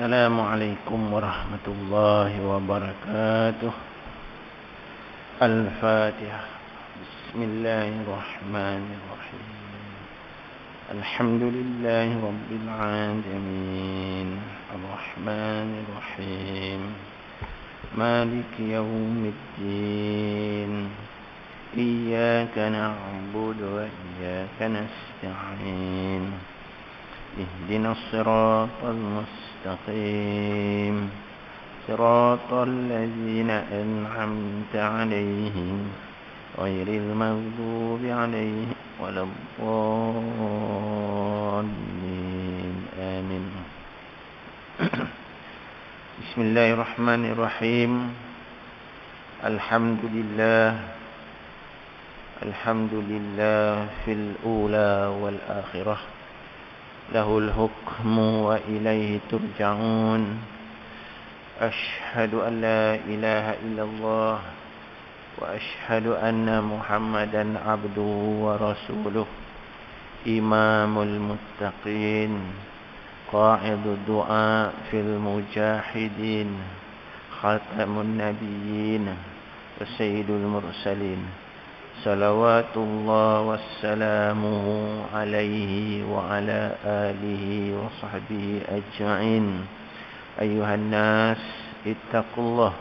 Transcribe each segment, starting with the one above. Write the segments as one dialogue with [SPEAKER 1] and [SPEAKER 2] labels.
[SPEAKER 1] Assalamualaikum warahmatullahi wabarakatuh. Al-Fatihah. Bismillahirrahmanirrahim. Alhamdulillahi rabbil alamin. Ar-Rahmanirrahim. Maliki yaumiddin. Iyyaka na'budu wa iyyaka nasta'in. Ihdinas siratal mustaqim. Siratal ladzina an'amta 'alaihim ghairil maghdubi 'alaihim waladdallin. Amin. Bismillahirrahmanirrahim. Alhamdulillah fil ula wal akhirah. Lahul hukmu wa ilaihi turja'un. Ashhadu an la ilaha illallah wa ashhadu anna Muhammadan abduhu wa rasuluh. Imamul muttaqin, qa'idud du'a fil mujahidin, khatamun nabiyyin wa sayyidul mursalin. Salawatullah wassalamuhu alaihi wa ala alihi wa sahbihi ajma'in. Ayuhan nas, ittaqullah.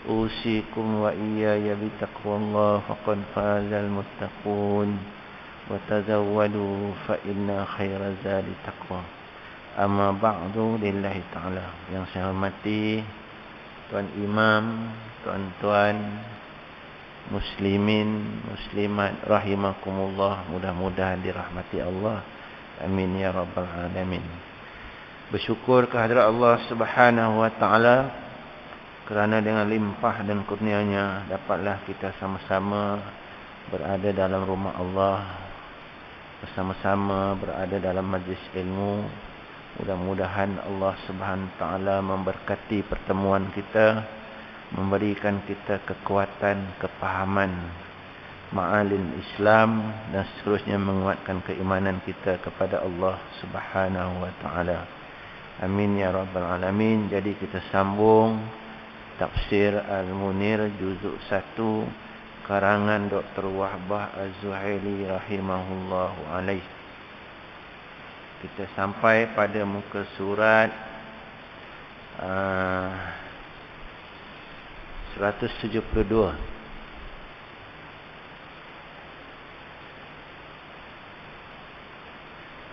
[SPEAKER 1] Usikum wa iyaya bitaqwallah. Faqad fazal muttaqun. Wa tazawwadu fa inna khaira zadi taqwa. Amma ba'du, lillahi ta'ala. Yang saya hormati Tuan Imam, tuan-tuan muslimin, muslimat rahimakumullah, mudah-mudahan dirahmati Allah. Amin ya rabbal alamin. Bersyukur kehadrat Allah Subhanahu wa taala kerana dengan limpah dan kurnianya dapatlah kita sama-sama berada dalam rumah Allah, bersama-sama berada dalam majlis ilmu. Mudah-mudahan Allah Subhanahu wa taala memberkati pertemuan kita, memberikan kita kekuatan, kepahaman ma'alin Islam dan seterusnya menguatkan keimanan kita kepada Allah Subhanahu wa taala. Amin ya rabbal alamin. Jadi kita sambung Tafsir Al-Munir juzuk 1 karangan Dr. Wahbah Az-Zuhaili rahimahullahu alaih. Kita sampai pada muka surat 172.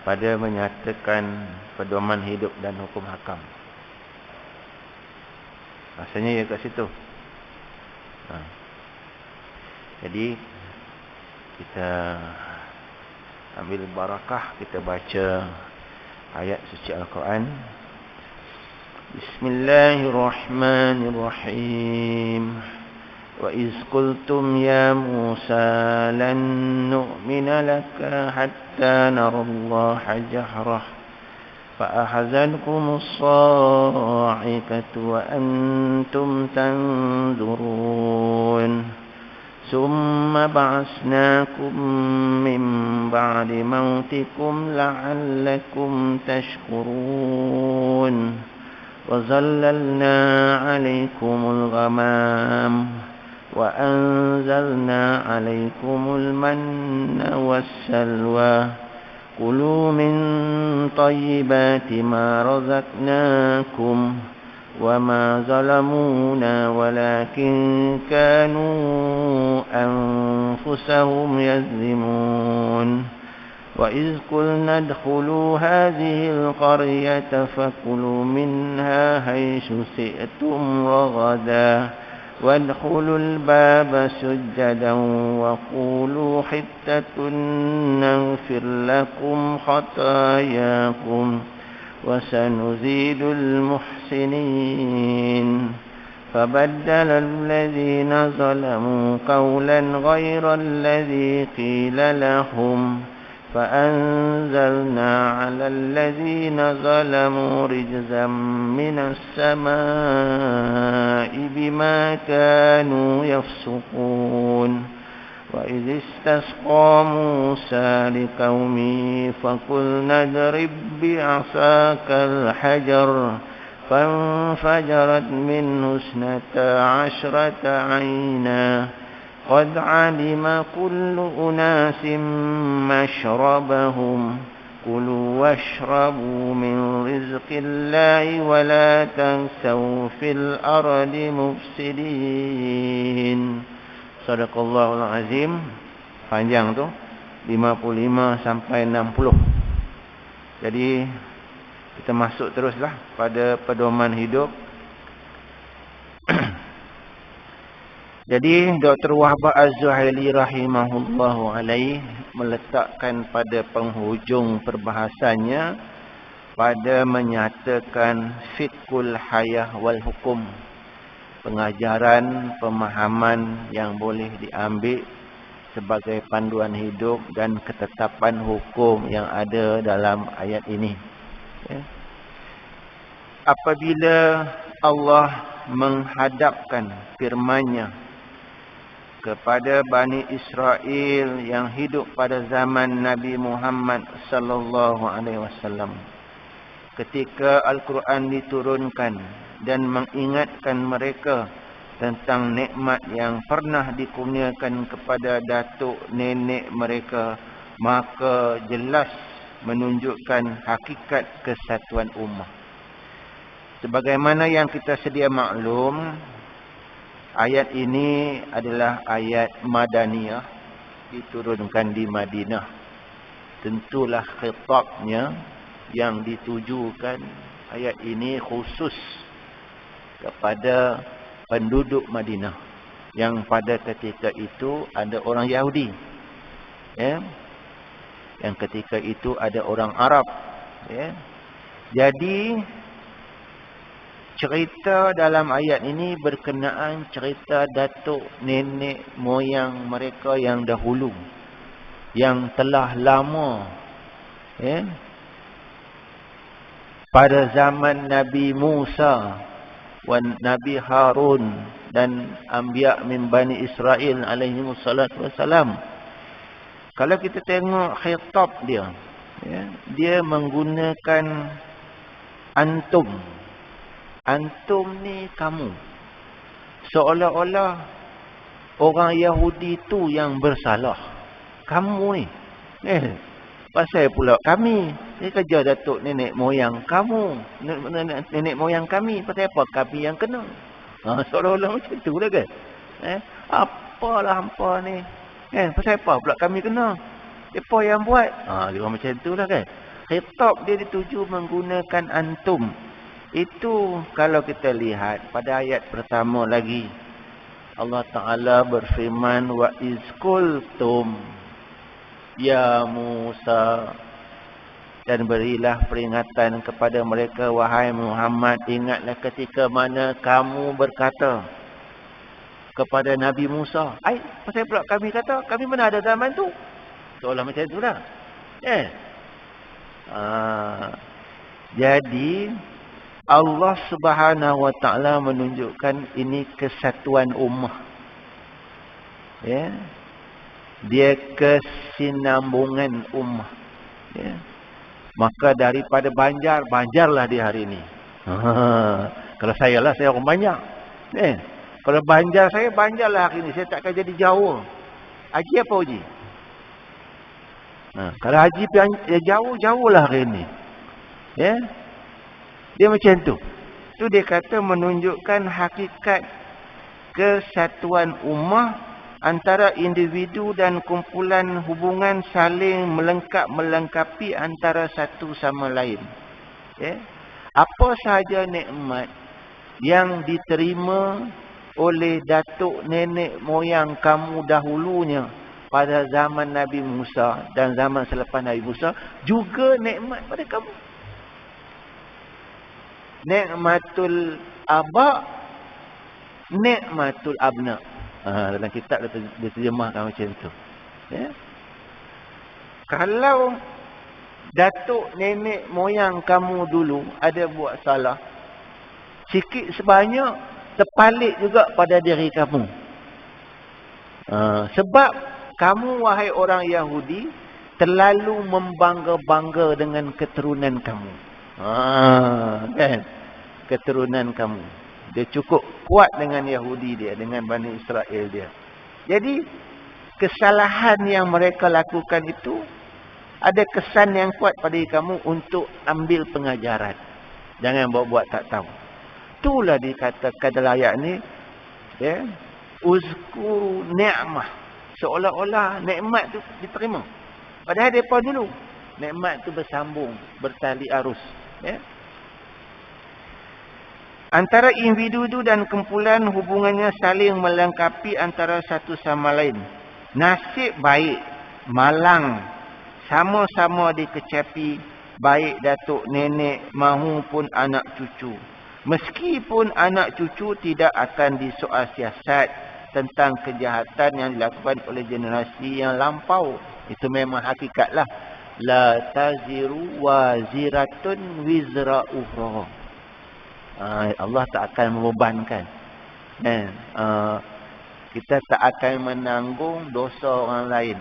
[SPEAKER 1] Pada menyatakan pedoman hidup dan hukum hakam. Rasanya ya kat situ. Jadi kita ambil barakah, kita baca ayat suci Al-Quran. Bismillahirrahmanirrahim. Wa iz qultum ya Musa lan nu'mina laka hatta narallaha jahrah fa ahzankumus sa'iqatu wa antum tanzurun summa ba'asnakum min ba'di mautikum la'allakum tashkurun wa zallalna 'alaikumul ghamam wa anzalna 'alaikumul manna wassalwa kulu min thayyibati ma razaqnakum wa ma zalamuna walakin kanu anfusahum yazlimun. وإذ قلنا ادخلوا هذه القرية فكلوا منها حيث شئتم رغدا وادخلوا الباب سجدا وقولوا حطة نغفر لكم خطاياكم وسنزيد المحسنين. فبدل الذين ظلموا قولا غير الذي قيل لهم فأنزلنا على الذين ظلموا رجزا من السماء بما كانوا يفسقون. وإذ استسقى موسى لقومه فقلنا اضرب بعصاك الحجر فانفجرت منه 12 عينا قد علم كل أناس مشربهم كلوا واشربوا من رزق الله ولا تنسوا في الأرض مفسدين. Sadaqallahul Azim. Panjang tu 55 sampai 60. Jadi kita masuk teruslah pada pedoman hidup. Jadi Dr. Wahbah Az-Zuhaili rahimahullahu alaih meletakkan pada penghujung perbahasannya pada menyatakan fiqhul hayah wal hukum, pengajaran, pemahaman yang boleh diambil sebagai panduan hidup dan ketetapan hukum yang ada dalam ayat ini. Apabila Allah menghadapkan firman-Nya kepada Bani Israel yang hidup pada zaman Nabi Muhammad sallallahu alaihi wasallam, ketika Al-Quran diturunkan dan mengingatkan mereka tentang nikmat yang pernah dikurniakan kepada datuk nenek mereka, maka jelas menunjukkan hakikat kesatuan ummah. Sebagaimana yang kita sedia maklum, ayat ini adalah ayat Madaniyah, diturunkan di Madinah. Tentulah khitabnya yang ditujukan ayat ini khusus kepada penduduk Madinah yang pada ketika itu ada orang Yahudi, yang ketika itu ada orang Arab. Jadi cerita dalam ayat ini berkenaan cerita datuk nenek moyang mereka yang dahulu, yang telah lama, pada zaman Nabi Musa dan Nabi Harun dan anbiya min Bani Israel alaihi wassalatu wassalam. Kalau kita tengok khitab dia, dia menggunakan antum. Antum ni kamu. Seolah-olah orang Yahudi tu yang bersalah. Kamu ni. Pasal pula kami. Dia kerja datuk nenek moyang kamu. Nenek moyang kami. Pasal apa kami yang kena? Seolah-olah macam tu lah kan. Apalah hampa ni. Pasal apa pula kami kena? Apa yang buat? Dia macam tu lah kan. Khitab dia dituju menggunakan antum. Itu kalau kita lihat pada ayat pertama lagi, Allah Ta'ala berfirman, wa izkultum ya Musa, dan berilah peringatan kepada mereka, wahai Muhammad, ingatlah ketika mana kamu berkata kepada Nabi Musa. Pasal pula kami kata, kami mana ada zaman tu? Seolah macam tu lah. Jadi Allah Subhanahu wa Ta'ala menunjukkan ini kesatuan ummah. Dia kesinambungan ummah. Maka daripada banjar, banjarlah di hari ini. Kalau saya lah, saya orang banyak. Kalau banjar saya, banjarlah hari ini. Saya takkan jadi Jawa. Haji apa Haji? Kalau haji jauh, jauhlah hari ini. Dia macam tu. Tu dia kata menunjukkan hakikat kesatuan ummah antara individu dan kumpulan, hubungan saling melengkapi antara satu sama lain. Apa sahaja nikmat yang diterima oleh datuk nenek moyang kamu dahulunya pada zaman Nabi Musa dan zaman selepas Nabi Musa, juga nikmat pada kamu. Nikmatul aba, nikmatul abna. Dalam kitab dia terjemahkan macam tu. Kalau datuk nenek moyang kamu dulu ada buat salah, sikit sebanyak terpalit juga pada diri kamu. Sebab kamu wahai orang Yahudi terlalu membangga-bangga dengan keturunan kamu. Kan? keturunan kamu. Dia cukup kuat dengan Yahudi dia, dengan Bani Israel dia. Jadi kesalahan yang mereka lakukan itu ada kesan yang kuat pada kamu untuk ambil pengajaran. Jangan buat-buat tak tahu. Itulah dikatakan dalam ayat ni, ya, uzkuru ni'mah. Seolah-olah nikmat tu diterima. Padahal depa dulu nikmat tu bersambung, bertali arus, ya. Antara individu dan kumpulan hubungannya saling melengkapi antara satu sama lain. Nasib baik, malang, sama-sama dikecapi, baik datuk nenek mahupun anak cucu. Meskipun anak cucu tidak akan disoal siasat tentang kejahatan yang dilakukan oleh generasi yang lampau. Itu memang hakikatlah. La taziru waziratun wizra ukhra. Allah tak akan membebankan. Kita tak akan menanggung dosa orang lain.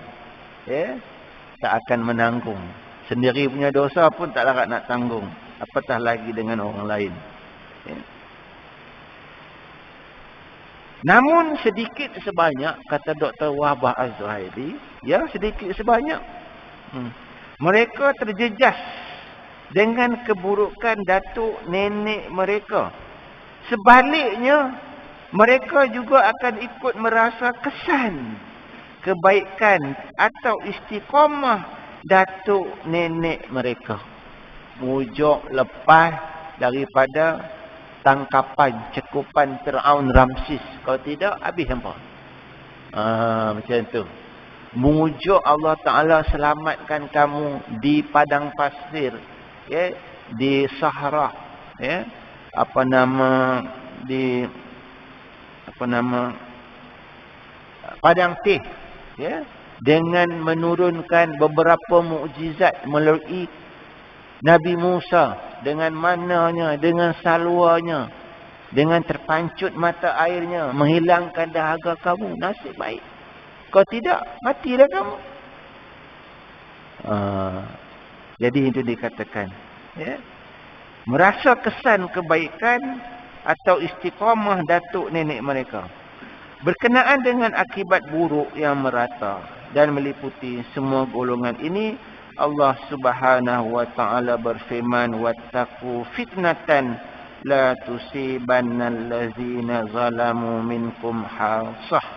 [SPEAKER 1] Ya? Tak akan menanggung. Sendiri punya dosa pun tak larat nak tanggung. Apatah lagi dengan orang lain. Ya. Namun sedikit sebanyak, kata Dr. Wahbah Az-Zuhairi, ya sedikit sebanyak, mereka terjejas dengan keburukan datuk nenek mereka. Sebaliknya, mereka juga akan ikut merasa kesan kebaikan atau istiqamah datuk nenek mereka. Mujuk lepas daripada tangkapan, cekupan Fir'aun Ramsis. Kalau tidak, habis hampa. Macam tu. Mujuk Allah Ta'ala selamatkan kamu di padang pasir, ya, di Sahara, ya, padang teh, ya, dengan menurunkan beberapa mukjizat melalui Nabi Musa, dengan mananya, dengan salwanya, dengan terpancut mata airnya, menghilangkan dahaga kamu. Nasib baik. Kalau tidak, matilah kamu. Jadi itu dikatakan, ya, merasa kesan kebaikan atau istiqamah datuk nenek mereka berkenaan dengan akibat buruk yang merata dan meliputi semua golongan ini. Allah Subhanahu wa taala berfirman, wattaqu fitnatan la tusibannal ladzina zalamu minkum khassah,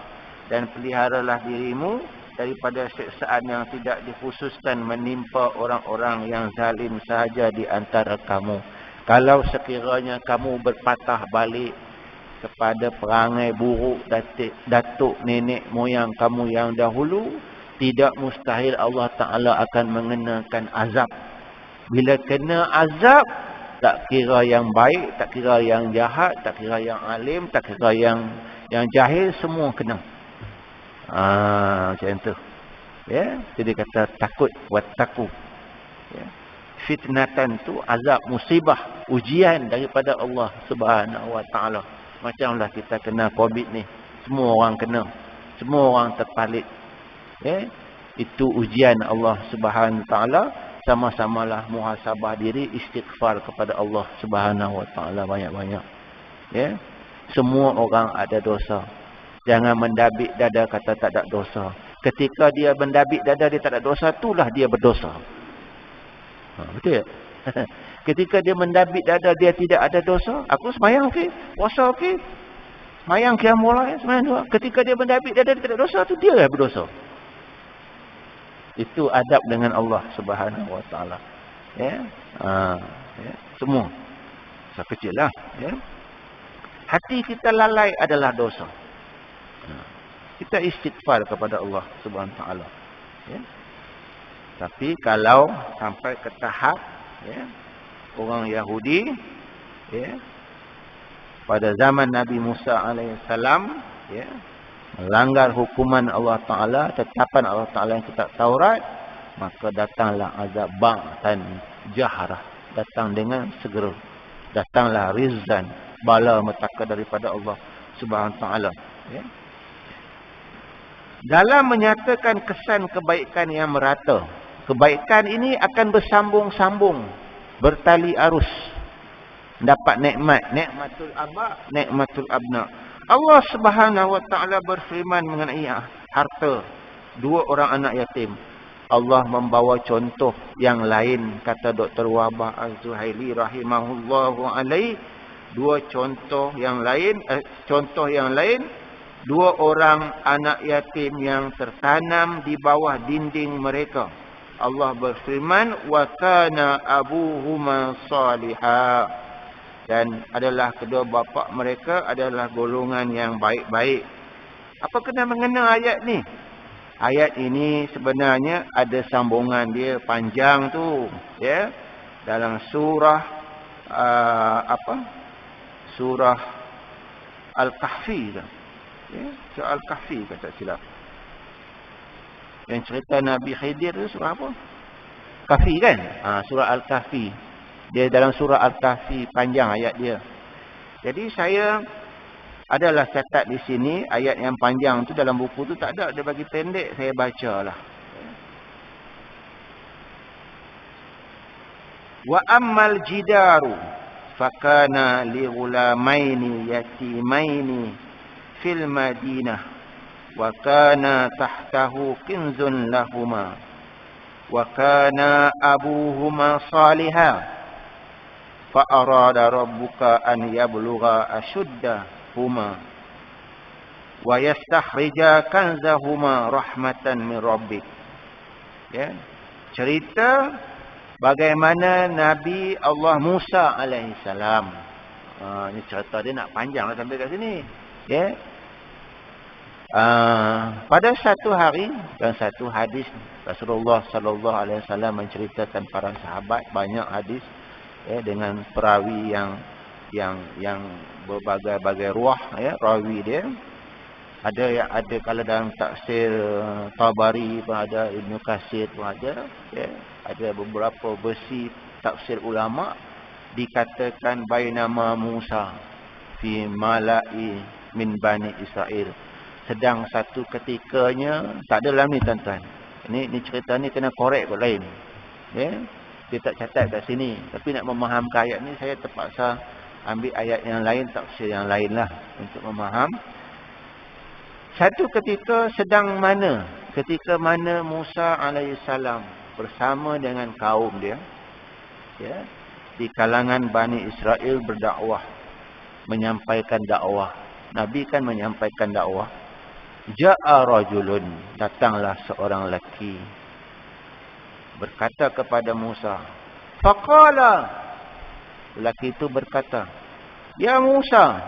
[SPEAKER 1] dan peliharalah dirimu daripada siksaan yang tidak dikhususkan menimpa orang-orang yang zalim sahaja di antara kamu. Kalau sekiranya kamu berpatah balik kepada perangai buruk datuk nenek moyang kamu yang dahulu, tidak mustahil Allah Ta'ala akan mengenakan azab. Bila kena azab, tak kira yang baik, tak kira yang jahat, tak kira yang alim, tak kira yang jahil, semua kena. Macam tu. Ya, jadi kata takut, wattaqu. Ya. Fitnatan tu azab, musibah, ujian daripada Allah Subhanahu wa Ta'ala. Macamlah kita kena COVID ni. Semua orang kena. Semua orang terpalit. Ya, itu ujian Allah Subhanahu wa Ta'ala. Sama-samalah muhasabah diri, istighfar kepada Allah Subhanahu wa Ta'ala banyak-banyak. Ya, semua orang ada dosa. Jangan mendabik dada kata tak ada dosa. Ketika dia mendabik dada dia tak ada dosa, itulah dia berdosa. Betul tak? Ketika dia mendabik dada dia tidak ada dosa, aku sembahyang okey, puasa okey, sembahyang qiyamul lail, sembahyang doa. Ketika dia mendabik dada dia tak ada dosa, tu dia yang berdosa. Itu adab dengan Allah Subhanahu wa Ta'ala. Ya. Ya, semua. Dosa kecil lah, ya. Hati kita lalai adalah dosa. Kita istighfar kepada Allah Subhanahu wa Ta'ala. Ya. Tapi kalau sampai ke tahap, ya, orang Yahudi, ya, pada zaman Nabi Musa alaihissalam, ya, melanggar hukuman Allah Ta'ala, tetapan Allah Ta'ala yang kitab Taurat, maka datanglah azab ba'tan jaharah, datang dengan segera. Datanglah rizan, bala metaka daripada Allah Subhanahu Ta'ala. Ya. Dalam menyatakan kesan kebaikan yang merata, kebaikan ini akan bersambung-sambung, bertali arus. dapat nikmat, nikmatul aba, nikmatul abna. Allah Subhanahu wa taala berfirman mengenai harta dua orang anak yatim. Allah membawa contoh yang lain, kata Dr. Wahbah Az-Zuhaili rahimahullahu alaih, dua contoh yang lain, dua orang anak yatim yang tertanam di bawah dinding mereka. Allah berfirman, wa kana abuhuma salihah, dan adalah kedua bapa mereka adalah golongan yang baik-baik. Apa kena mengena ayat ni? Ayat ini sebenarnya ada sambungan dia panjang tu, ya. Dalam surah surah Al-Kahfi kan. Ya, surah Al-Kahfi kata silap. Yang cerita Nabi Khidir tu surah apa? Kahfi kan? Surah Al-Kahfi. Dia dalam surah Al-Kahfi, panjang ayat dia. Jadi saya adalah catat di sini ayat yang panjang tu dalam buku tu tak ada, dia bagi pendek, saya bacalah. Wa ammal jidaru fakana li ghulamaini yatimaini fil Madinah wa kana tahtahu kinzun lahuma wa kana abuhuma salihah fa arada rabbuka an yablugha ashuddahuma wa yastakhrija kanzahuma rahmatan min rabbik. Ya, cerita bagaimana Nabi Allah Musa alaihissalam. Ini cerita dia nak panjang lah sampai kat sini. Ya. Pada satu hari dan satu hadis Rasulullah sallallahu alaihi wasallam menceritakan para sahabat banyak hadis, ya, dengan perawi yang berbagai-bagai ruah, ya, rawi dia. Ada kalau dalam tafsir Tabari pun ada, Ibnu Katsir pun ada, ya. Ada beberapa versi tafsir ulama dikatakan bainama Musa fi mala'i min bani Israel. Sedang satu ketikanya, tak ada dalam ni tuan-tuan. Ini cerita ni kena korek kot lain. Ya. Dia tak catat kat sini. Tapi nak memahamkan ayat ni, saya terpaksa ambil ayat yang lain, tafsir yang lain lah untuk memaham. Satu ketika sedang mana? Ketika mana Musa alaihissalam bersama dengan kaum dia, ya, di kalangan Bani Israel berdakwah, menyampaikan dakwah. Nabi kan menyampaikan dakwah. Ja'a rajulun, datanglah seorang lelaki berkata kepada Musa. Faqala, lelaki itu berkata, ya Musa,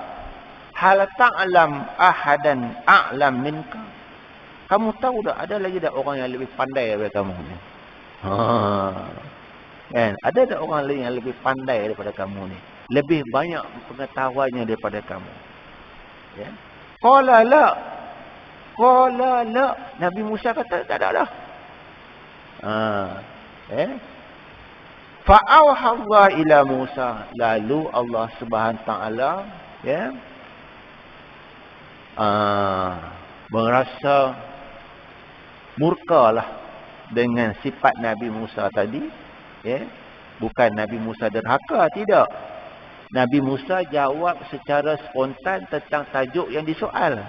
[SPEAKER 1] hal ta'lam ahadan a'lam minka? Kamu tahu tak ada lagi tak orang yang lebih pandai daripada kamu ni? Kan? Ada tak orang lain yang lebih pandai daripada kamu ni? Lebih banyak pengetahuannya daripada kamu. Ya. Qala la. Nabi Musa kata tak ada dah. Fa'auha Allah ila Musa. Lalu Allah Subhanahu taala, ya, merasa murkalah dengan sifat Nabi Musa tadi, ya. Bukan Nabi Musa derhaka, tidak. Nabi Musa jawab secara spontan tentang tajuk yang disoal.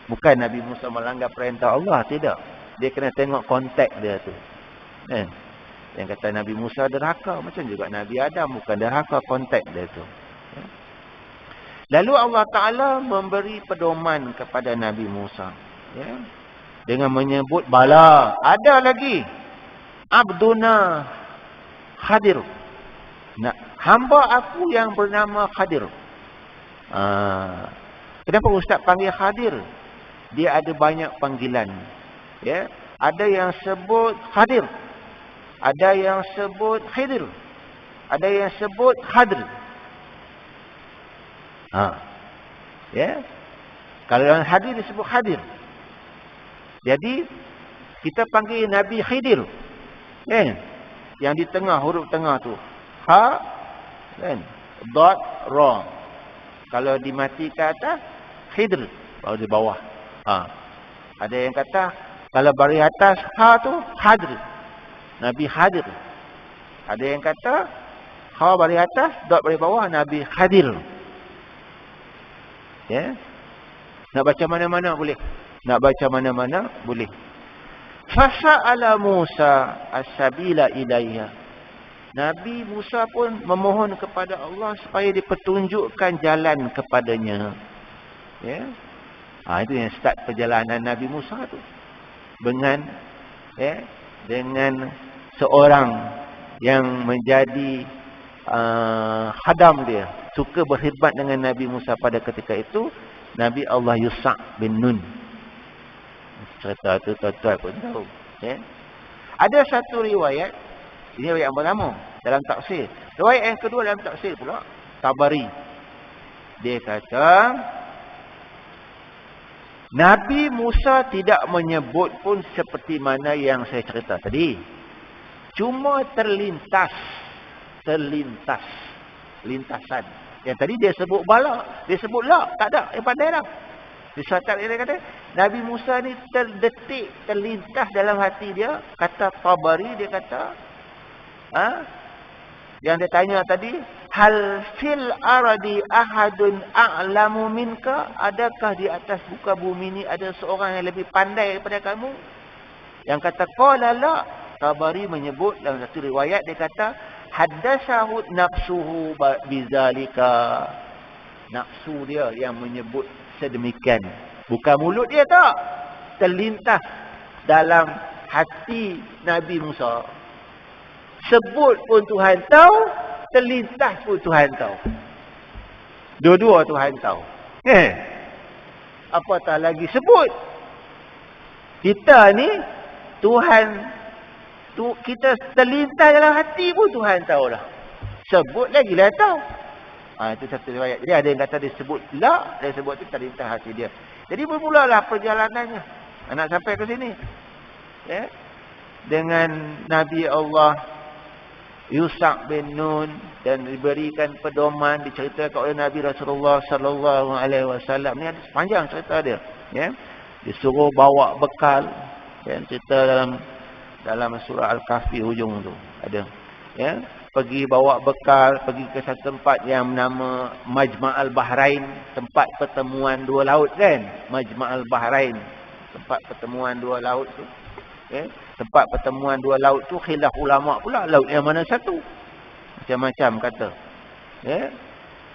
[SPEAKER 1] Bukan Nabi Musa melanggar perintah Allah, tidak. Dia kena tengok konteks dia tu. Yang kata Nabi Musa derhaka, macam juga Nabi Adam bukan derhaka, konteks dia tu. Lalu Allah Ta'ala memberi pedoman kepada Nabi Musa, ya, dengan menyebut, bala, ada lagi Abduna Khadir. Nah, hamba aku yang bernama Khadir. Kenapa Ustaz panggil Khadir? Dia ada banyak panggilan. Ya, ada yang sebut Khadir, ada yang sebut Khidir, ada yang sebut Khadir. Ya. Kalau yang Hadir disebut Khadir. Jadi kita panggil Nabi Khidir. Kan? Yang di tengah, huruf tengah tu. Ha, kan? Dot, ra. Kalau dimatikan atas, Khidir. Baru di bawah. Ada yang kata, kalau bari atas ha tu, Khadir. Nabi Khadir. Ada yang kata, Kha balik atas, dot balik bawah, Nabi Khadir. Ya. Nak baca mana-mana boleh. Nak baca mana-mana boleh. Fasa'ala Musa as-sabila ilayya. Nabi Musa pun memohon kepada Allah supaya dipertunjukkan jalan kepadanya. Ya. Itu yang start perjalanan Nabi Musa tu. Dengan seorang yang menjadi khadam dia, suka berkhidmat dengan Nabi Musa pada ketika itu, Nabi Allah Yusha' bin Nun. Cerita tu tuan-tuan pun tahu. Ya. Ada satu riwayat, ini riwayat yang pertama dalam tafsir. Riwayat yang kedua dalam tafsir pula, Tabari. Dia kata, Nabi Musa tidak menyebut pun seperti mana yang saya cerita tadi. Cuma lintasan. Yang tadi dia sebut bala, dia sebut la, tak ada yang pandai dah. Di suatu dia kata, Nabi Musa ni terdetik, terlintas dalam hati dia, kata Tabari, dia kata, yang dia tanya tadi, hal fil ardi ahadun a'lamu minka? Adakah di atas muka bumi ni ada seorang yang lebih pandai daripada kamu? Yang kata qala la. Tabari menyebut dalam satu riwayat, dia kata haddatsahu nafsuhu bizalika. Nafsu dia yang menyebut sedemikian. Bukan mulut dia tak. Terlintas dalam hati Nabi Musa. Sebut pun Tuhan tahu, terlintas pun Tuhan tahu. Dua-dua Tuhan tahu. Apatah lagi sebut. Kita ni Tuhan kita terlintas dalam hati pun Tuhan tahu dah. Sebut lagi lah tahu. Itu satu riwayat. Jadi ada yang kata dia sebut la, dia sebut tu terlintas hati dia. Jadi bermulalah perjalanannya. Nak sampai ke sini. Ya. Dengan Nabi Allah Yusha' bin Nun, dan diberikan pedoman, diceritakan oleh Nabi Rasulullah sallallahu alaihi wasallam. Ni ada panjang cerita dia, ya. Disuruh bawa bekal, yang cerita dalam surah Al-Kahfi hujung tu ada, ya. Pergi bawa bekal, pergi ke satu tempat yang bernama Majma'al Bahrain, tempat pertemuan dua laut kan. Majma'al Bahrain, tempat pertemuan dua laut tu. Ya, tempat pertemuan dua laut tu khilaf ulama pula, laut yang mana satu. Macam-macam kata. Ya.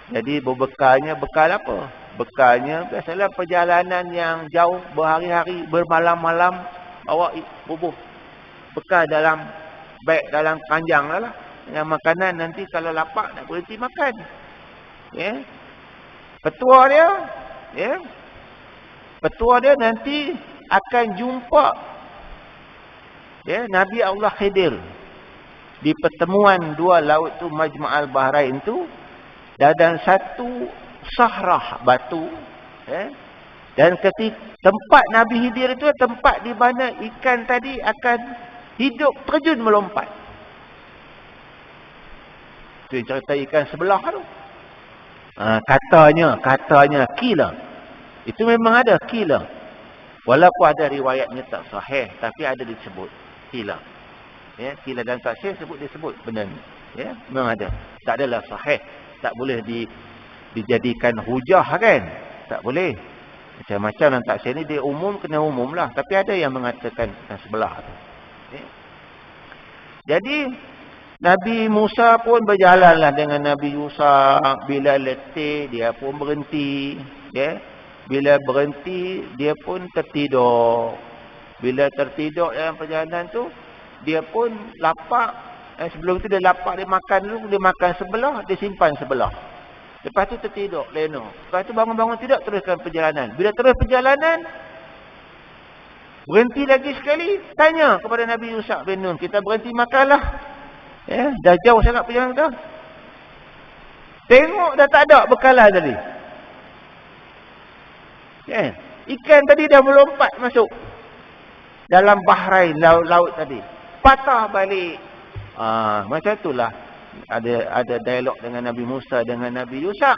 [SPEAKER 1] Jadi berbekalnya bekal apa? Bekalnya biasalah perjalanan yang jauh, berhari-hari, bermalam-malam, bawa bubuh bekal dalam beg, dalam kanjang lah. Yang makanan nanti kalau lapar nak berhenti makan. Ya. Petua dia, ya. Petua dia nanti akan jumpa, ya, Nabi Allah Khidir di pertemuan dua laut tu, Majma'al Bahrain tu, dan satu sahrah batu, ya. Dan ketika tempat Nabi Khidir itu tempat di mana ikan tadi akan hidup terjun melompat. Tu yang cerita ikan sebelah tu. Katanya kila. Itu memang ada kila. Walaupun ada riwayatnya tak sahih, tapi ada disebut kila. Ya, kila dan tafsir disebut benda ni. Ya, memang ada. Tak adalah sahih. Tak boleh dijadikan hujah kan? Tak boleh. Macam-macam dalam tafsir ni dia umum, kena umum lah. Tapi ada yang mengatakan sebelah tu. Ya. Jadi Nabi Musa pun berjalanlah dengan Nabi Yusha. Bila letih dia pun berhenti, ya. Bila berhenti dia pun tertidur. Bila tertidur dalam perjalanan tu, dia pun lapar. Sebelum tu dia lapar, dia makan dulu, dia makan sebelah, dia simpan sebelah. Lepas tu tertidur, leno. Lepas tu bangun-bangun tidur, teruskan perjalanan. Bila terus perjalanan, berhenti lagi sekali, tanya kepada Nabi Yusha' bin Nun, kita berhenti makanlah. Ya, dah jauh sangat perjalanan dah. Tengok dah tak ada bekalan tadi. Ya, ikan tadi dah melompat masuk dalam Bahrain, laut tadi. Patah balik. Macam itulah. Ada dialog dengan Nabi Musa dengan Nabi Yusha'.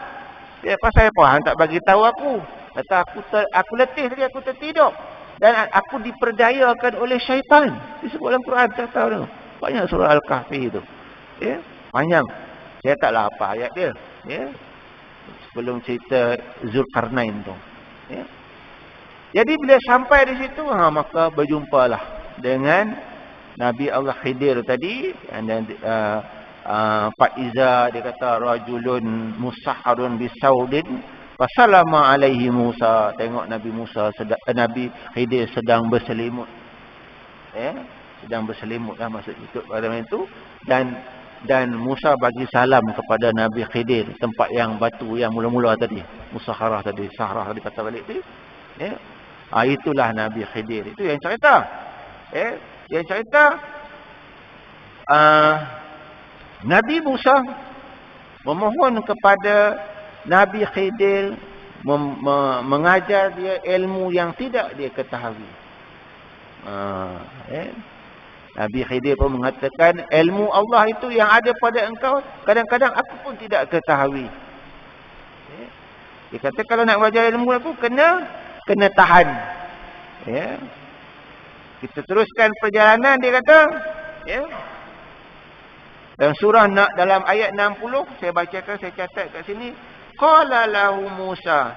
[SPEAKER 1] Dia pasal apa? Hang tak bagi tahu aku. Kata aku letih tadi, aku tertidur. Dan aku diperdayakan oleh syaitan. Disebut dalam Quran, tak tahu tu. Banyak surah Al-Kahfi itu. Ya, panjang. Saya taklah apa ayat dia. Ya. Sebelum cerita Zulkarnain tu. Ya. Jadi bila sampai di situ, maka berjumpalah dengan Nabi Allah Khidir tadi. Dan Fa'iza dia kata rajulun musahharun bisaudin fasalama alaihi Musa. Tengok Nabi Nabi Khidir sedang berselimut. Ya, sedang berselimut lah maksud ikut pada itu. Dan Musa bagi salam kepada Nabi Khidir, tempat yang batu yang mula-mula tadi, Musakharah tadi, Sahrah tadi kata balik tu. Ya. Itulah Nabi Khidir. Itu yang cerita. Ya, yang cerita Nabi Musa memohon kepada Nabi Khidir mengajar dia ilmu yang tidak dia ketahui. Nabi Khidir pun mengatakan ilmu Allah itu yang ada pada engkau kadang-kadang aku pun tidak ketahui. Dia kata kalau nak belajar ilmu aku kena tahan. Ya. Kita teruskan perjalanan dia kata. Ya. Dalam surah dalam ayat 60 saya bacakan, saya catat kat sini. Qala lahu Musa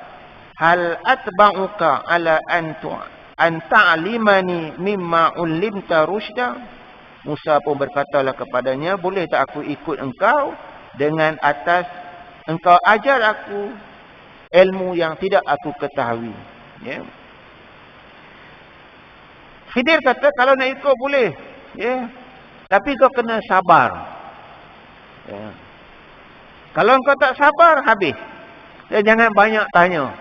[SPEAKER 1] hal atba'uka ala an ta'limani mimma ulimta rusyda. Musa pun berkatalah kepadanya, boleh tak aku ikut engkau dengan atas engkau ajar aku ilmu yang tidak aku ketahui. Ya. Khidir kata kalau nak ikut boleh. Ya. Tapi kau kena sabar. Ya. Kalau engkau tak sabar habis. Dan jangan banyak tanya.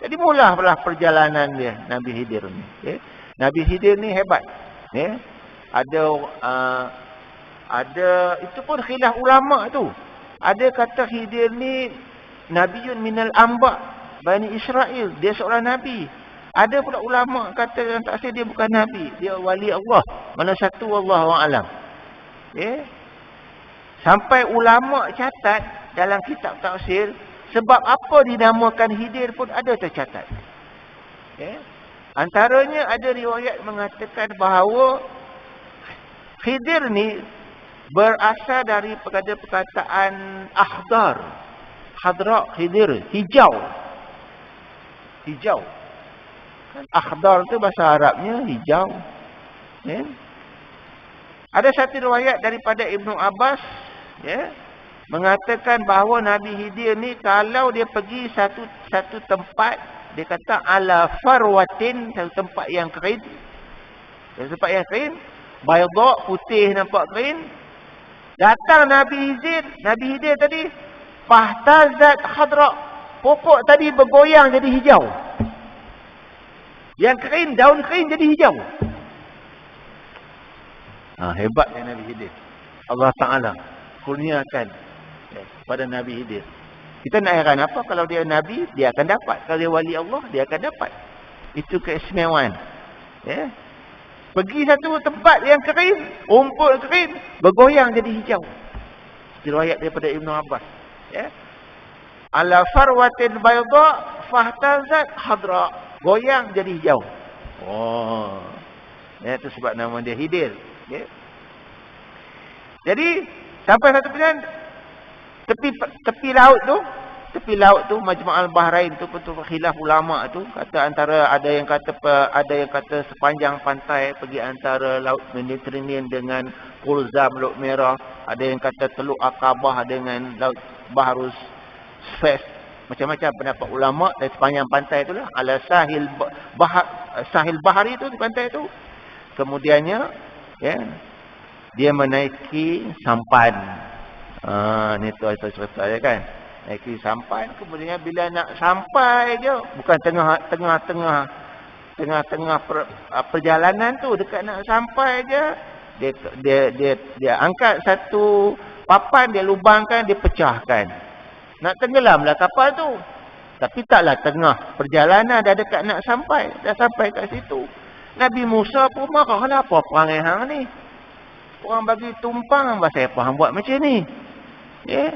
[SPEAKER 1] Jadi mulahlah perjalanan dia Nabi Khidir ni. Ya. Nabi Khidir ni hebat. Ya. Ada itu pun khilaf ulama tu. Ada kata Khidir ni Nabiun minal amba Bani Israel. Dia seorang nabi. Ada pula ulama kata yang tak dia bukan nabi, dia wali Allah. Mana satu wallahu a'lam. Ya. Sampai ulama catat dalam kitab tafsir sebab apa dinamakan Khidir pun ada tercatat. Ya. Antaranya ada riwayat mengatakan bahawa Khidir ni berasal daripada perkataan akhdar. Hadra Khidir, hijau. Hijau. Akhdar tu bahasa Arabnya hijau. Ya. Ada satu riwayat daripada Ibnu Abbas, ya, mengatakan bahawa Nabi Khidir ni kalau dia pergi satu tempat, dia kata ala farwatin, satu tempat yang kering. Satu tempat yang kering, bayda, putih nampak kering. Datang Nabi Khidir tadi, fahtazat khadra. Pokok tadi bergoyang jadi hijau. Yang kering, daun kering jadi hijau. Hebatnya Nabi Khidir. Allah Ta'ala kurniakan pada Nabi Khidir. Kita nak heran apa kalau dia Nabi, dia akan dapat. Kalau dia wali Allah, dia akan dapat. Itu keistimewaan. Ya. Pergi satu tempat yang kering, rumput kering, bergoyang jadi hijau. Riwayat daripada Ibnu Abbas. Ya. Ala farwatin bayda fahtazat khadra. Goyang jadi hijau. Oh. Ya, itu sebab nama dia Khidir. Ya. Jadi sampai satu pilihan tepi laut tu Majma' al-Bahrain tu betul khilaf ulama tu kata antara ada yang kata sepanjang pantai pergi antara laut Mediterranean dengan Kulzam Laut Merah, ada yang kata Teluk Aqabah dengan laut Bahrus Suez. Macam-macam pendapat ulama dari sepanjang pantai itulah ala sahil bahari tu di pantai tu. Kemudiannya ya, dia menaiki sampan. Ni tu cerita ya kan. Naiki sampan, kemudian bila nak sampai je, bukan tengah-tengah perjalanan tu, dekat nak sampai je, dia angkat satu papan, dia lubangkan, dia pecahkan. Nak tenggelamlah kapal tu. Tapi taklah tengah perjalanan dah dekat nak sampai, dah sampai kat situ. Nabi Musa pun marah, kenapa perangai hang ni? Orang bagi tumpang, bahasa apa hang buat macam ni? Ya.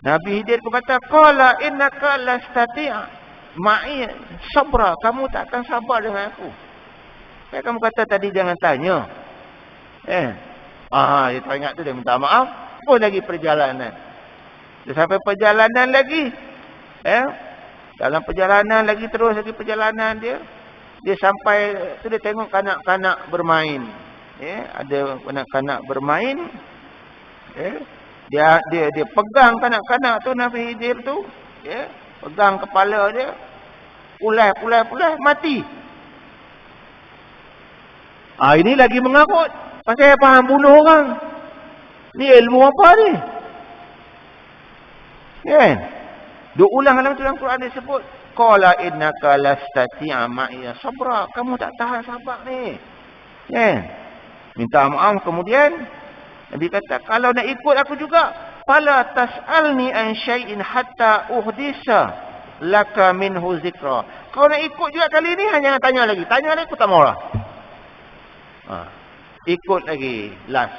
[SPEAKER 1] Nabi Khidir pun kata, qala innaka lastati' ma'i sabra, kamu tak akan sabar dengan aku. Saya kamu kata tadi jangan tanya. Dia teringat tu, dia minta maaf. terus lagi perjalanan. Dia sampai perjalanan lagi. Dalam perjalanan lagi, terus lagi perjalanan dia. Dia sampai tu dia tengok kanak-kanak bermain. Ada kanak-kanak bermain. Dia pegang kanak-kanak tu, Nabi Khidir tu. Pegang kepala dia. Pulai, mati. Ini lagi mengarut. Pasal faham bunuh orang. Ni ilmu apa ni? Kan? Dia ulang dalam Quran dia sebut. Qala innaka lastati'a ma'iya sabra. Kamu tak tahan sabar ni. Kan? Minta maaf kemudian. Nabi kata, kalau nak ikut aku juga. Fala tas'alni an syai'in hatta uhdisa laka minhu zikra. Kau nak ikut juga kali ni, hanya tanya lagi. Tanya lagi, aku tak mau lah. Ikut lagi. Last.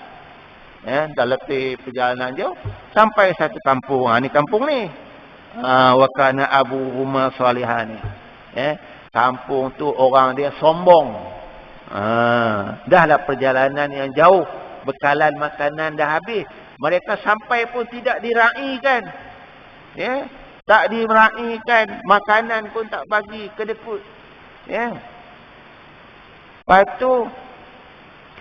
[SPEAKER 1] Dah letih perjalanan jauh. Sampai satu kampung. Ni kampung ni. Wa kana abuhuma salihan. Kampung tu orang dia sombong. Dah lah perjalanan yang jauh. Bekalan makanan dah habis. Mereka sampai pun tidak diraikan. Tak diraikan. Makanan pun tak bagi kedekut. Lepas tu,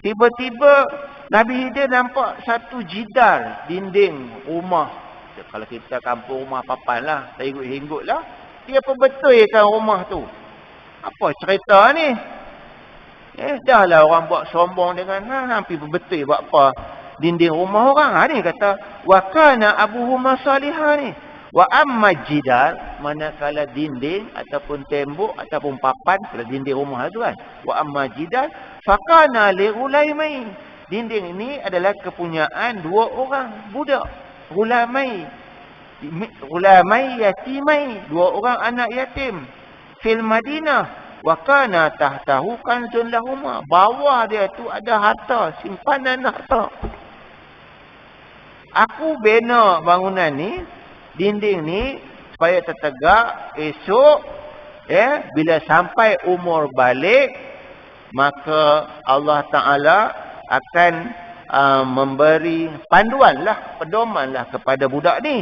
[SPEAKER 1] tiba-tiba Nabi Khidir nampak satu jidar dinding rumah. Kalau kita kampung rumah papan lah, hinggut-hinggut lah. Dia perbetulkan rumah tu. Apa cerita ni? Dah lah orang buat sombong dengan hampir berbetul buat apa dinding rumah orang. Ni kata wa kana abuhuma salihah ni. Wa amma jidar, manakala dinding ataupun tembok ataupun papan, kalau dinding rumah tu kan. Wa amma jidar fakana li ghulaimain. Dinding ini adalah kepunyaan dua orang budak. Ghulamai yatimai, dua orang anak yatim. Fil Madinah. Wa kana tahtahu kanzun lahuma. Bawah dia tu ada harta, simpanan harta. Aku bina bangunan ni, dinding ni, supaya tertegak. Esok, bila sampai umur balik, maka Allah Ta'ala akan memberi panduan lah, pedoman lah kepada budak ni.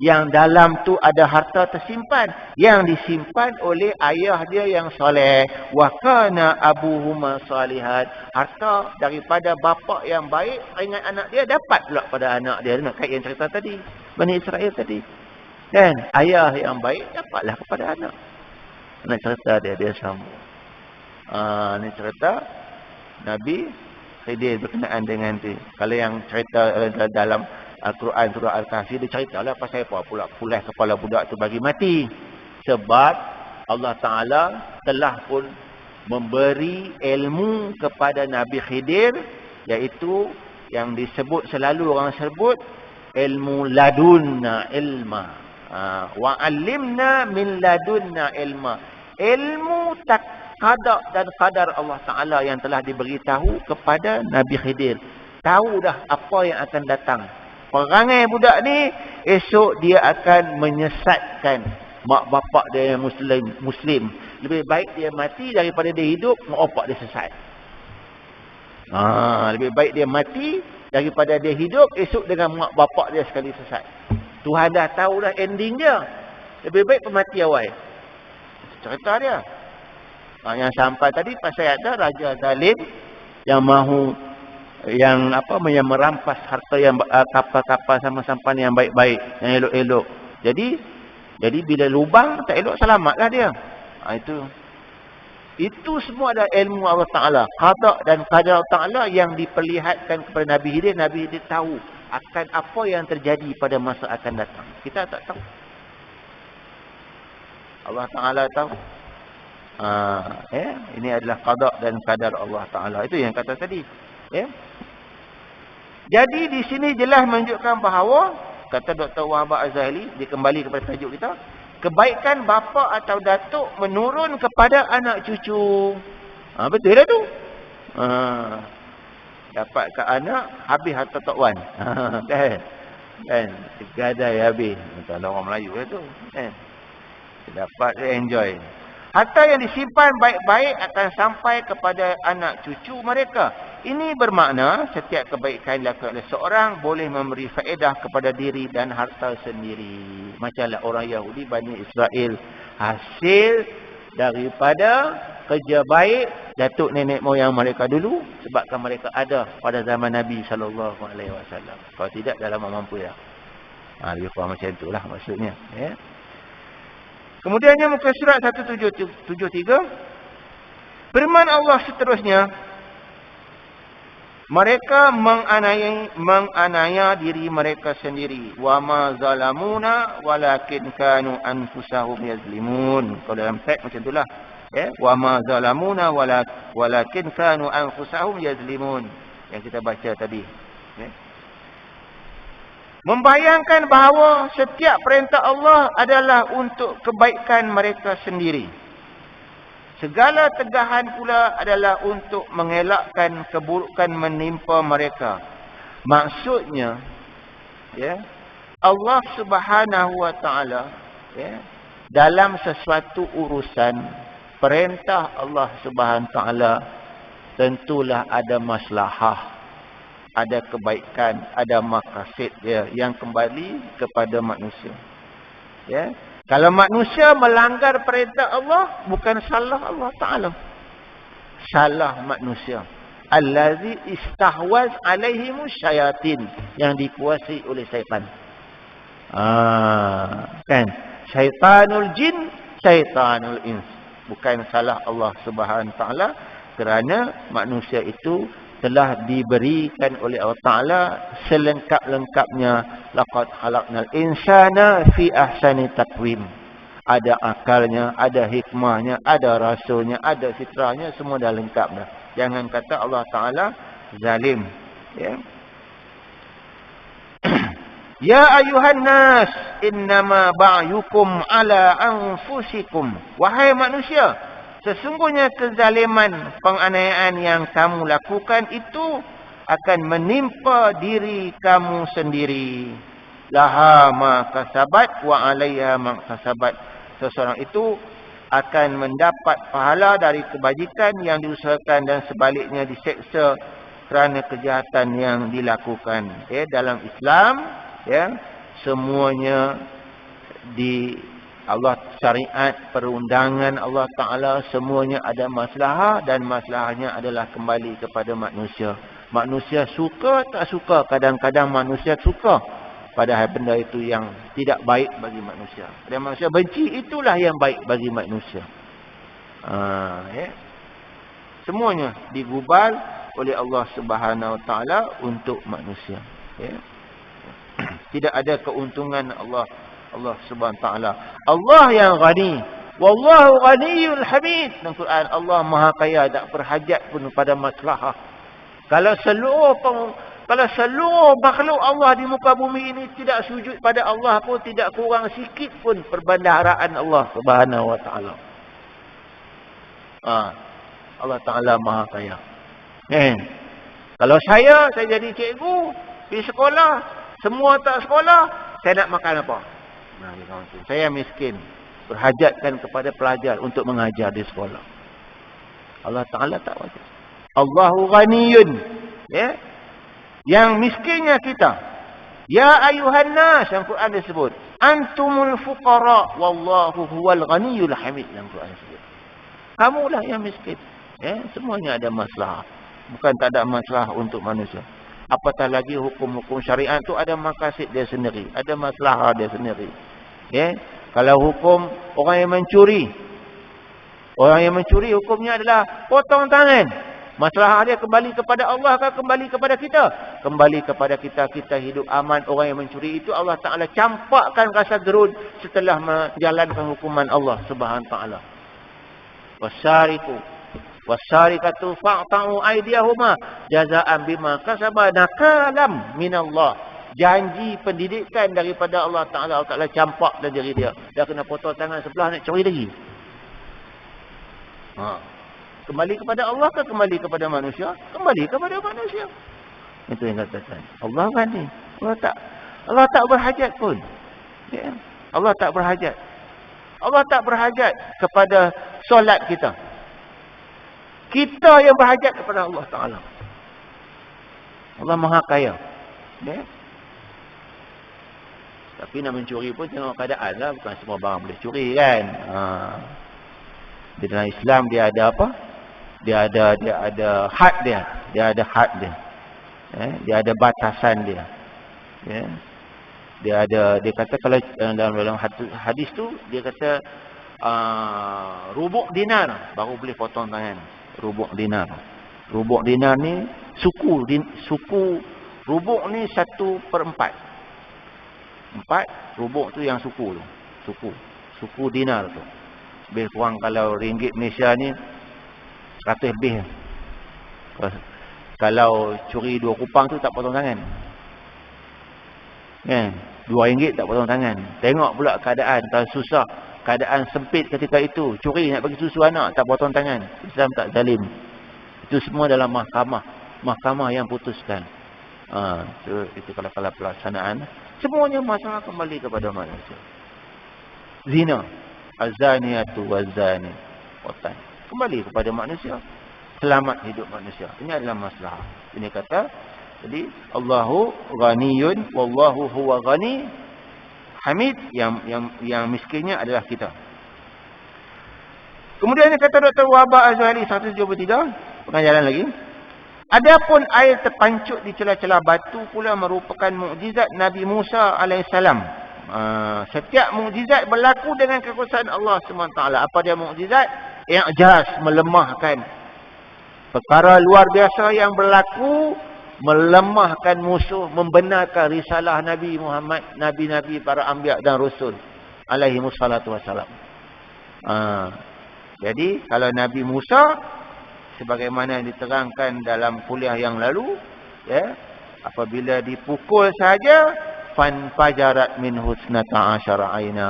[SPEAKER 1] Yang dalam tu ada harta tersimpan. Yang disimpan oleh ayah dia yang soleh. Wa kana abuhuma salihat. Harta daripada bapa yang baik, ingat anak dia, dapat pula pada anak dia. Nak kait yang cerita tadi. Bani Israel tadi. Dan ayah yang baik, dapatlah kepada anak. Nak cerita dia sambung. Ni cerita Nabi Khidir berkenaan dengan tu. Kalau yang cerita dalam Al-Quran surah Al-Kahfi, dia ceritalah pasal apa pula pulai kepala budak tu bagi mati. Sebab Allah Ta'ala telah pun memberi ilmu kepada Nabi Khidir, iaitu yang disebut selalu orang sebut ilmu ladunna ilma. Wa 'allimna min ladunna ilma. Ilmu qada dan qadar Allah Ta'ala yang telah diberitahu kepada Nabi Khidir. Tahu dah apa yang akan datang. Perangai budak ni, esok dia akan menyesatkan mak bapak dia yang Muslim. Lebih baik dia mati daripada dia hidup, mak bapak dia sesat. Lebih baik dia mati daripada dia hidup, esok dengan mak bapak dia sekali sesat. Tuhan dah tahu dah ending dia. Lebih baik pemati awal. Cerita dia. Yang sampai tadi pasal ada Raja Zalim yang mahu yang merampas harta yang kapal-kapal sama sampan yang baik-baik, yang elok-elok. Jadi bila lubang tak elok, selamatlah dia. Itu semua ada ilmu Allah Ta'ala. Qada dan qadar Allah Ta'ala yang diperlihatkan kepada Nabi Khidir. Nabi Khidir tahu akan apa yang terjadi pada masa akan datang. Kita tak tahu. Allah Ta'ala tahu. Ini adalah qada dan qadar Allah Ta'ala. Itu yang kata tadi. Jadi di sini jelas menunjukkan bahawa, kata Dr. Wahab Az-Zahili, dia kembali kepada tajuk kita, kebaikan bapa atau datuk menurun kepada anak cucu. Betul lah tu. Dapat ke anak, habis harta Tok Wan. Kan? Gadai habis. Kalau orang Melayu lah tu. Dapat, dia enjoy. Harta yang disimpan baik-baik akan sampai kepada anak cucu mereka. Ini bermakna setiap kebaikan dilakukan oleh seorang boleh memberi faedah kepada diri dan harta sendiri. Macamlah orang Yahudi Bani Israel, hasil daripada kerja baik datuk nenek moyang mereka dulu, sebabkan mereka ada pada zaman Nabi SAW. Kalau tidak, dah lama mampu ya. Lebih kurang macam itulah maksudnya. Ya. Kemudiannya muka surat 173. Firman Allah seterusnya, mereka menganiaya diri mereka sendiri. Wa ma zalamuna walakin kanu anfusahum yazlimun. Kalau dalam teks macam itulah. Ya, wa ma zalamuna walakin kanu anfusahum yazlimun. Yang kita baca tadi. Ya. Membayangkan bahawa setiap perintah Allah adalah untuk kebaikan mereka sendiri. Segala tegahan pula adalah untuk mengelakkan keburukan menimpa mereka. Maksudnya, ya, Allah Subhanahu wa taala, ya, dalam sesuatu urusan perintah Allah Subhanahu wa taala tentulah ada maslahah, ada kebaikan, ada maqasid dia yang kembali kepada manusia. Ya. Kalau manusia melanggar perintah Allah, bukan salah Allah Ta'ala. Salah manusia. Allazi istahwaz alaihimus syayatin. Yang dikuasai oleh syaitan. Kan? Syaitanul jin, syaitanul ins. Bukan salah Allah Subhanahu Ta'ala. Kerana manusia itu telah diberikan oleh Allah Ta'ala selengkap-lengkapnya. Laqad khalaqnal insana fi ahsani taqwim. Ada akalnya, ada hikmahnya, ada rasulnya, ada fitrahnya, semua dah lengkap dah. Jangan kata Allah Ta'ala zalim. Ya. Ya ayuhan nas, innama ba'yukum ala anfusikum. Wahai manusia, sesungguhnya kezaliman, penganiayaan yang kamu lakukan itu akan menimpa diri kamu sendiri. Laha ma kasabat wa 'alaiha ma kasabat. Seseorang itu akan mendapat pahala dari kebajikan yang diusahakan dan sebaliknya diseksa kerana kejahatan yang dilakukan. Ya, dalam Islam, ya, semuanya di Allah syariat, perundangan Allah Ta'ala, semuanya ada maslahah dan maslahahnya adalah kembali kepada manusia. Manusia suka tak suka, kadang-kadang manusia suka padahal benda itu yang tidak baik bagi manusia. Dan manusia benci, itulah yang baik bagi manusia. Ya. Semuanya digubal oleh Allah Subhanahu Wa Ta'ala untuk manusia. Ya. Tidak ada keuntungan Allah Subhanahu Wa Ta'ala. Allah yang ghani. Wallahu ghaniyul hamid. Dalam Quran, Allah Maha Kaya, tak berhajat pun pada maslahah. Kalau seluruh makhluk Allah di muka bumi ini tidak sujud pada Allah pun, tidak kurang sikit pun perbendaharaan Allah Subhanahu Wa Ta'ala. Allah Ta'ala Maha Kaya. Kalau saya jadi cikgu, pergi sekolah, semua tak sekolah, saya nak makan apa? Saya miskin, berhajatkan kepada pelajar untuk mengajar di sekolah. Allah Ta'ala tak wajib. Allahu ghaniyun. Ya. Yang miskinnya kita. Ya ayuhan nas, yang Quran disebut. Antumul fuqara wallahu huwal ghaniyul hamid, yang Quran disebut. Kamulah yang miskin. Ya, semuanya ada masalah. Bukan tak ada masalah untuk manusia. Apatah lagi hukum-hukum syariat itu ada maqasid dia sendiri, ada masalah dia sendiri. Ya. Kalau hukum orang yang mencuri, hukumnya adalah potong tangan. Masalah dia kembali kepada Allah ke kembali kepada kita? Kembali kepada kita, kita hidup aman. Orang yang mencuri itu Allah Ta'ala campakkan rasa gerun setelah menjalankan hukuman Allah Subhanahu Wa Ta'ala. Wasyarikatu fa'ta'u aydiyahuma jaza'an bima kasaba nakalam minallah. Janji pendidikan daripada Allah Ta'ala. Allah Ta'ala campak dalam diri dia. Dia kena potong tangan sebelah, nak curi lagi. Kembali kepada Allah ke kembali kepada manusia? Kembali kepada manusia. Itu yang katakan. Allah gani. Allah tak berhajat pun. Ya. Allah tak berhajat. Allah tak berhajat kepada solat kita. Kita yang berhajat kepada Allah Ta'ala. Allah Maha Kaya. Ya. Tapi nak mencuri pun tengok keadaan lah. Bukan semua barang boleh curi kan. Di dalam Islam dia ada apa? Dia ada had dia. Dia ada had dia. Dia ada batasan dia. Ya. Dia kata kalau dalam hadis tu dia kata rubuk dinar baru boleh potong tangan. Rubuk dinar. Rubuk dinar ni suku rubuk ni 1/4. 4 rubuk tu yang suku tu. Suku dinar tu. Lebih kurang kalau ringgit Malaysia ni 100 lebih. Kalau curi 2 kupang tu tak potong tangan. Kan? RM2 tak potong tangan. Tengok pula keadaan kalau susah, keadaan sempit ketika itu, curi nak bagi susu anak tak potong tangan. Islam tak zalim. Itu semua dalam mahkamah yang putuskan. Itu kalau pelaksanaan. Semuanya masalah kembali kepada manusia. Zina, az-zaniatu waz-zani, watan. Kembali kepada manusia. Selamat hidup manusia. Ini adalah masalah. Ini kata, jadi Allahu ghaniyun wallahu huwa ghani hamid, yang miskinnya adalah kita. Kemudian dia kata Dr. Wahbah Azhari 173, pengajaran lagi. Adapun air terpancut di celah-celah batu pula merupakan mukjizat Nabi Musa alaihissalam. Setiap mukjizat berlaku dengan kekuasaan Allah SWT. Apa dia mukjizat? I'jaz, melemahkan. Perkara luar biasa yang berlaku, melemahkan musuh, membenarkan risalah Nabi Muhammad, Nabi-Nabi, para anbiya dan rasul alaihi wassalatu wassalam. Jadi kalau Nabi Musa, sebagaimana diterangkan dalam kuliah yang lalu, ya, apabila dipukul saja, fanfajarat min husnata asyara aina,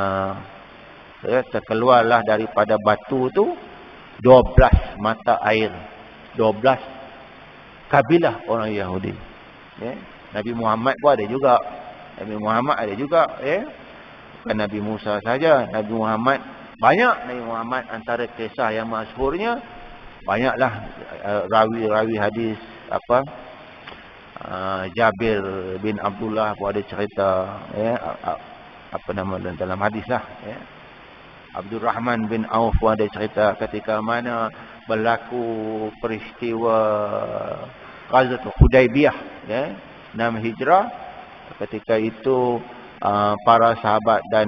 [SPEAKER 1] ya, terkeluarlah daripada batu tu 12 mata air, 12 kabilah orang Yahudi. Ya. Nabi Muhammad pun ada juga. Nabi Muhammad ada juga, ya. Bukan Nabi Musa saja, Nabi Muhammad banyak. Nabi Muhammad antara kisah yang masyhurnya, banyaklah rawi-rawi hadis Jabir bin Abdullah pun ada cerita, ya, apa nama dalam hadis lah, ya. Abdul Rahman bin Auf pun ada cerita ketika mana berlaku peristiwa Ghazwat Hudaibiyah, ya, 6 Hijrah. Ketika itu para sahabat dan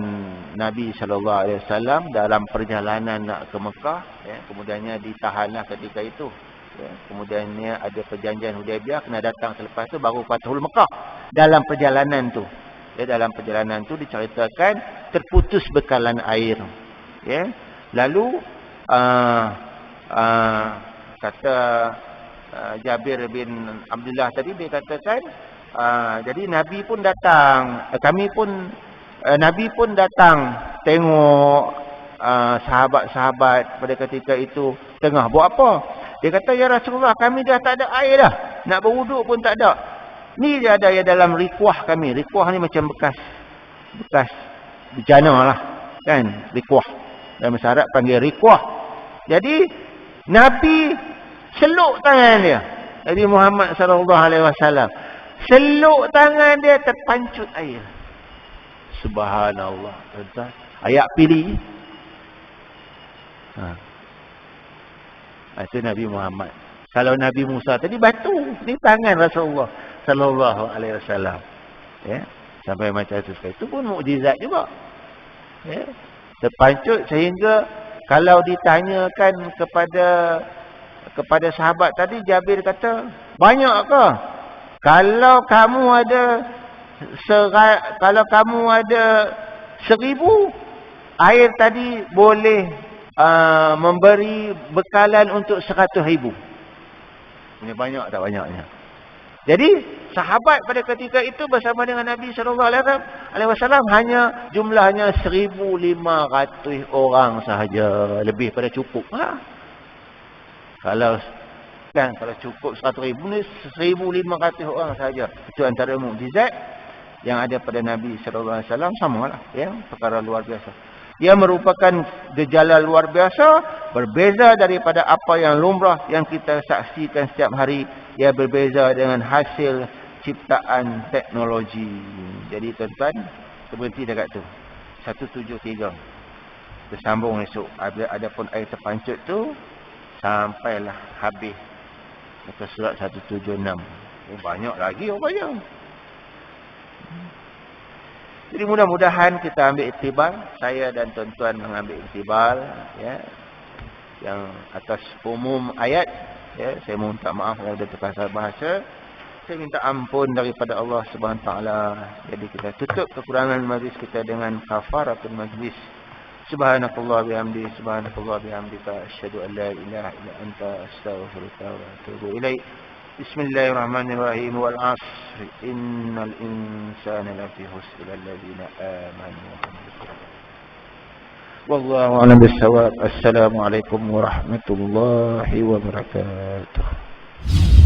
[SPEAKER 1] Nabi SAW dalam perjalanan nak ke Mekah, ya, kemudiannya ditahanlah ketika itu, ya. Kemudiannya ada perjanjian Hudaibiyah, kena datang selepas tu baru Fathul Mekah. Dalam perjalanan tu, ya, dalam perjalanan tu diceritakan terputus bekalan air, ya. Lalu kata Jabir bin Abdullah tadi, dia katakan jadi Nabi pun datang, Nabi pun datang tengok sahabat-sahabat pada ketika itu tengah buat apa. Dia kata, ya Rasulullah, kami dah tak ada air dah, nak berwuduk pun tak ada. Ni dia ada ya dalam rikuah kami. Rikuah ni macam bekas bejana lah, kan, rikuah. Dalam bahasa Arab panggil rikuah. Jadi Nabi seluk tangan dia, Nabi Muhammad SAW seluk tangan dia, terpancut air. Subhanallah. Ayat pilih. Itu Nabi Muhammad. Kalau Nabi Musa tadi batu, ni tangan Rasulullah sallallahu alaihi wasallam. Ya, sampai macam itu. Itu pun mukjizat juga. Ya, terpancut sehingga kalau ditanyakan kepada sahabat tadi, Jabir kata, banyak ke? Kalau kamu ada 1000, air tadi boleh memberi bekalan untuk 100,000. Ini banyak tak banyaknya? Jadi sahabat pada ketika itu bersama dengan Nabi SAW hanya jumlahnya 1,500 orang sahaja, lebih pada cukup. Kalau cukup 100,000 ni 1,500 orang sahaja. Itu antara mukjizat yang ada pada Nabi SAW. Samalah, ya, perkara luar biasa. Ia merupakan gejala luar biasa, berbeza daripada apa yang lumrah yang kita saksikan setiap hari ia berbeza dengan hasil ciptaan teknologi. Jadi tuan-tuan, berhenti dekat tu. 173. Kita sambung esok. Adapun air terpancut tu sampailah habis muka surat 176. Banyak lagi banyak. Jadi mudah-mudahan kita ambil iktibar, saya dan tuan-tuan mengambil iktibar, ya, yang atas umum ayat, ya. Saya minta maaf kalau ada terkasar bahasa. Saya minta ampun daripada Allah Subhanahu Wa Taala. Jadi kita tutup kekurangan majlis kita dengan kafaratul majlis. Subhanakallah bihamdi, subhanakallah bihamdika, asyhadu an la ilaha illa anta, astaghfiruka wa atubu ilaik. Bismillahirrahmanirrahim. Wal 'asr innal insana lafi khusr illa alladziina aamanu wa 'amilus shalihaat. Wallahu a'lam bis-shawab. Assalamualaikum warahmatullahi wabarakatuh.